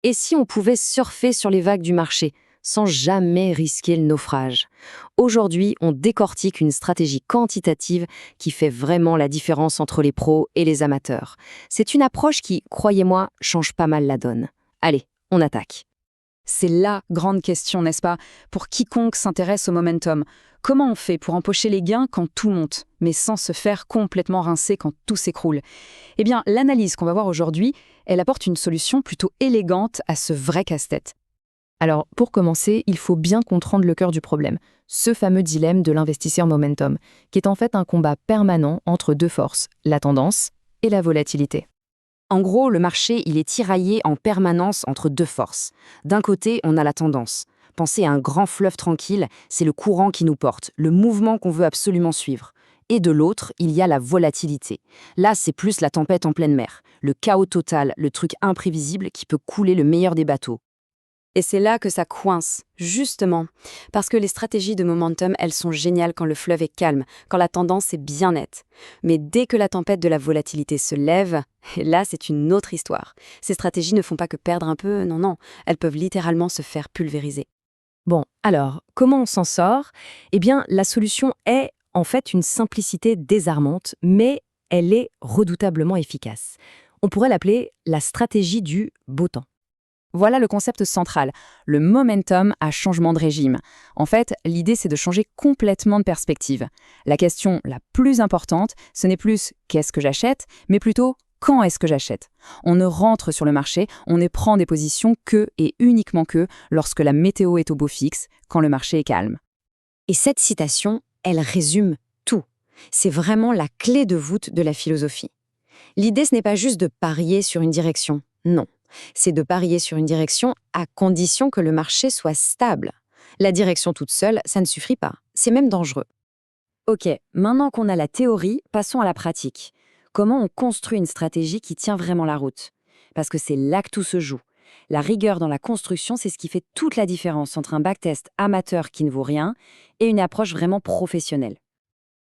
Et si on pouvait surfer sur les vagues du marché, sans jamais risquer le naufrage? Aujourd'hui, on décortique une stratégie quantitative qui fait vraiment la différence entre les pros et les amateurs. C'est une approche qui, croyez-moi, change pas mal la donne. Allez, on attaque. C'est la grande question, n'est-ce pas, pour quiconque s'intéresse au momentum. Comment on fait pour empocher les gains quand tout monte, mais sans se faire complètement rincer quand tout s'écroule? Eh bien, l'analyse qu'on va voir aujourd'hui, elle apporte une solution plutôt élégante à ce vrai casse-tête. Alors, pour commencer, il faut bien comprendre le cœur du problème, ce fameux dilemme de l'investisseur momentum, qui est en fait un combat permanent entre deux forces, la tendance et la volatilité. En gros, le marché, il est tiraillé en permanence entre deux forces. D'un côté, on a la tendance. Pensez à un grand fleuve tranquille, c'est le courant qui nous porte, le mouvement qu'on veut absolument suivre. Et de l'autre, il y a la volatilité. Là, c'est plus la tempête en pleine mer, le chaos total, le truc imprévisible qui peut couler le meilleur des bateaux. Et c'est là que ça coince, justement, parce que les stratégies de momentum, elles sont géniales quand le fleuve est calme, quand la tendance est bien nette. Mais dès que la tempête de la volatilité se lève, là, c'est une autre histoire. Ces stratégies ne font pas que perdre un peu, non, elles peuvent littéralement se faire pulvériser. Bon, alors, comment on s'en sort? Eh bien, la solution est en fait une simplicité désarmante, mais elle est redoutablement efficace. On pourrait l'appeler la stratégie du beau temps. Voilà le concept central, le momentum à changement de régime. En fait, l'idée c'est de changer complètement de perspective. La question la plus importante, ce n'est plus qu'est-ce que j'achète, mais plutôt quand est-ce que j'achète. On ne rentre sur le marché, on ne prend des positions que et uniquement que lorsque la météo est au beau fixe, quand le marché est calme. Et cette citation, elle résume tout. C'est vraiment la clé de voûte de la philosophie. L'idée, ce n'est pas juste de parier sur une direction, non. C'est de parier sur une direction à condition que le marché soit stable. La direction toute seule, ça ne suffit pas. C'est même dangereux. Ok, maintenant qu'on a la théorie, passons à la pratique. Comment on construit une stratégie qui tient vraiment la route? Parce que c'est là que tout se joue. La rigueur dans la construction, c'est ce qui fait toute la différence entre un backtest amateur qui ne vaut rien et une approche vraiment professionnelle.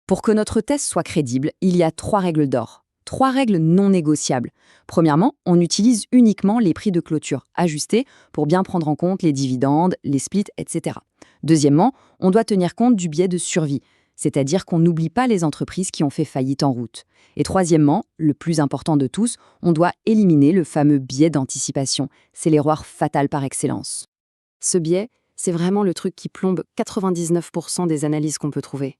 Pour que notre test soit crédible, il y a 3 règles d'or. 3 règles non négociables. Premièrement, on utilise uniquement les prix de clôture ajustés pour bien prendre en compte les dividendes, les splits, etc. Deuxièmement, on doit tenir compte du biais de survie, c'est-à-dire qu'on n'oublie pas les entreprises qui ont fait faillite en route. Et troisièmement, le plus important de tous, on doit éliminer le fameux biais d'anticipation. C'est l'erreur fatale par excellence. Ce biais, c'est vraiment le truc qui plombe 99% des analyses qu'on peut trouver.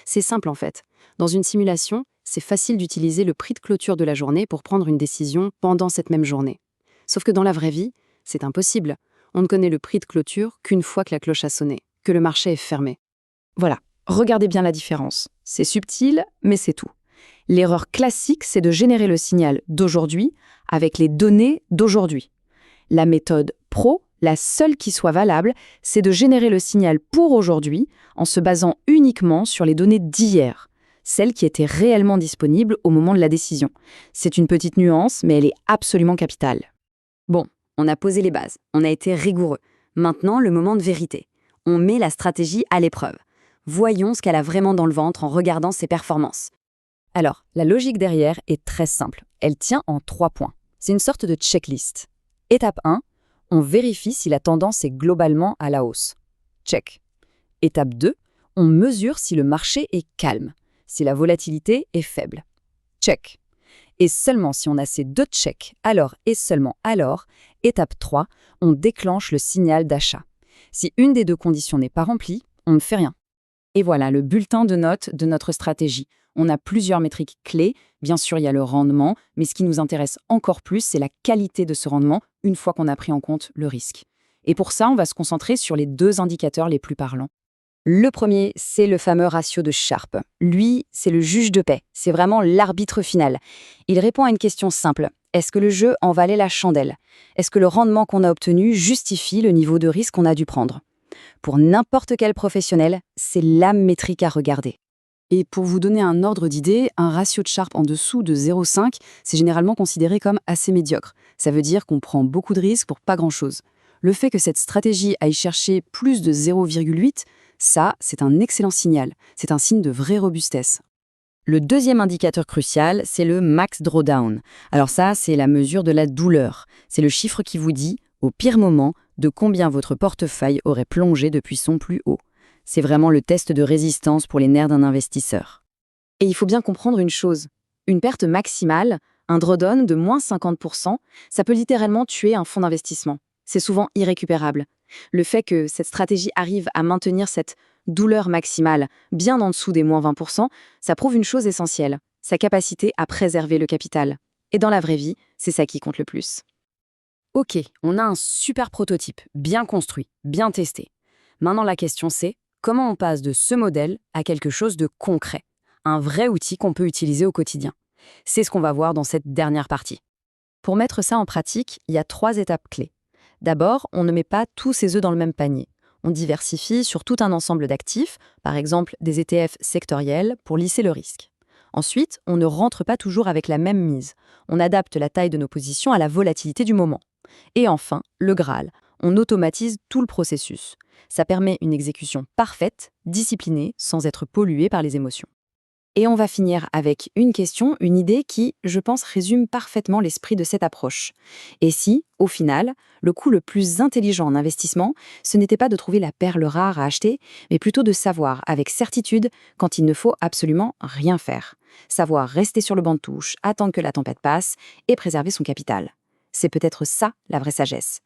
C'est simple en fait. Dans une simulation, c'est facile d'utiliser le prix de clôture de la journée pour prendre une décision pendant cette même journée. Sauf que dans la vraie vie, c'est impossible. On ne connaît le prix de clôture qu'une fois que la cloche a sonné, que le marché est fermé. Voilà, regardez bien la différence. C'est subtil, mais c'est tout. L'erreur classique, c'est de générer le signal d'aujourd'hui avec les données d'aujourd'hui. La méthode pro, la seule qui soit valable, c'est de générer le signal pour aujourd'hui en se basant uniquement sur les données d'hier, celles qui étaient réellement disponibles au moment de la décision. C'est une petite nuance, mais elle est absolument capitale. Bon, on a posé les bases, on a été rigoureux. Maintenant, le moment de vérité. On met la stratégie à l'épreuve. Voyons ce qu'elle a vraiment dans le ventre en regardant ses performances. Alors, la logique derrière est très simple. Elle tient en 3 points. C'est une sorte de checklist. Étape 1, on vérifie si la tendance est globalement à la hausse. Check. Étape 2, on mesure si le marché est calme, si la volatilité est faible. Check. Et seulement si on a ces 2 checks, alors et seulement alors, étape 3, on déclenche le signal d'achat. Si une des 2 conditions n'est pas remplie, on ne fait rien. Et voilà le bulletin de notes de notre stratégie. On a plusieurs métriques clés. Bien sûr, il y a le rendement, mais ce qui nous intéresse encore plus, c'est la qualité de ce rendement une fois qu'on a pris en compte le risque. Et pour ça, on va se concentrer sur les 2 indicateurs les plus parlants. Le premier, c'est le fameux ratio de Sharpe. Lui, c'est le juge de paix. C'est vraiment l'arbitre final. Il répond à une question simple. Est-ce que le jeu en valait la chandelle? Est-ce que le rendement qu'on a obtenu justifie le niveau de risque qu'on a dû prendre? Pour n'importe quel professionnel, c'est la métrique à regarder. Et pour vous donner un ordre d'idée, un ratio de Sharpe en dessous de 0,5, c'est généralement considéré comme assez médiocre. Ça veut dire qu'on prend beaucoup de risques pour pas grand-chose. Le fait que cette stratégie aille chercher plus de 0,8, ça, c'est un excellent signal. C'est un signe de vraie robustesse. Le deuxième indicateur crucial, c'est le max drawdown. Alors ça, c'est la mesure de la douleur. C'est le chiffre qui vous dit au pire moment, de combien votre portefeuille aurait plongé depuis son plus haut. C'est vraiment le test de résistance pour les nerfs d'un investisseur. Et il faut bien comprendre une chose. Une perte maximale, un drawdown de moins 50%, ça peut littéralement tuer un fonds d'investissement. C'est souvent irrécupérable. Le fait que cette stratégie arrive à maintenir cette douleur maximale bien en dessous des moins 20%, ça prouve une chose essentielle, sa capacité à préserver le capital. Et dans la vraie vie, c'est ça qui compte le plus. Ok, on a un super prototype, bien construit, bien testé. Maintenant la question c'est, comment on passe de ce modèle à quelque chose de concret, un vrai outil qu'on peut utiliser au quotidien? C'est ce qu'on va voir dans cette dernière partie. Pour mettre ça en pratique, il y a 3 étapes clés. D'abord, on ne met pas tous ses œufs dans le même panier. On diversifie sur tout un ensemble d'actifs, par exemple des ETF sectoriels, pour lisser le risque. Ensuite, on ne rentre pas toujours avec la même mise. On adapte la taille de nos positions à la volatilité du moment. Et enfin, le Graal, on automatise tout le processus. Ça permet une exécution parfaite, disciplinée, sans être polluée par les émotions. Et on va finir avec une question, une idée qui, je pense, résume parfaitement l'esprit de cette approche. Et si, au final, le coup le plus intelligent en investissement, ce n'était pas de trouver la perle rare à acheter, mais plutôt de savoir avec certitude quand il ne faut absolument rien faire. Savoir rester sur le banc de touche, attendre que la tempête passe et préserver son capital. C'est peut-être ça la vraie sagesse.